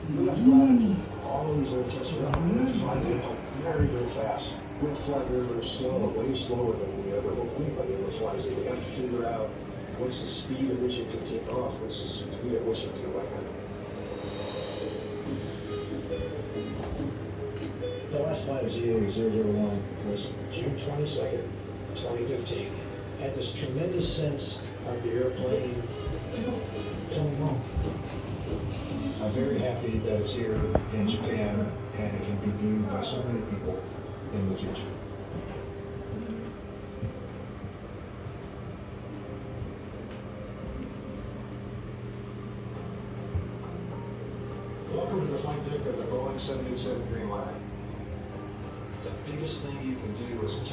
We have to run all of these air tests out. We have to fly very, very fast. We have to fly very, very slow, way slower than we ever hope anybody ever flies it. We have to figure out what's the speed at which it can take off, what's the speed at which it can land. The last flight of ZA001 was June 22nd, 2015. Had this tremendous sense of the airplane coming home. I'm very happy that it's here in Japan and it can be viewed by so many people in the future. Welcome to the flight deck of the Boeing 787 Dreamliner. The biggest thing you can do is test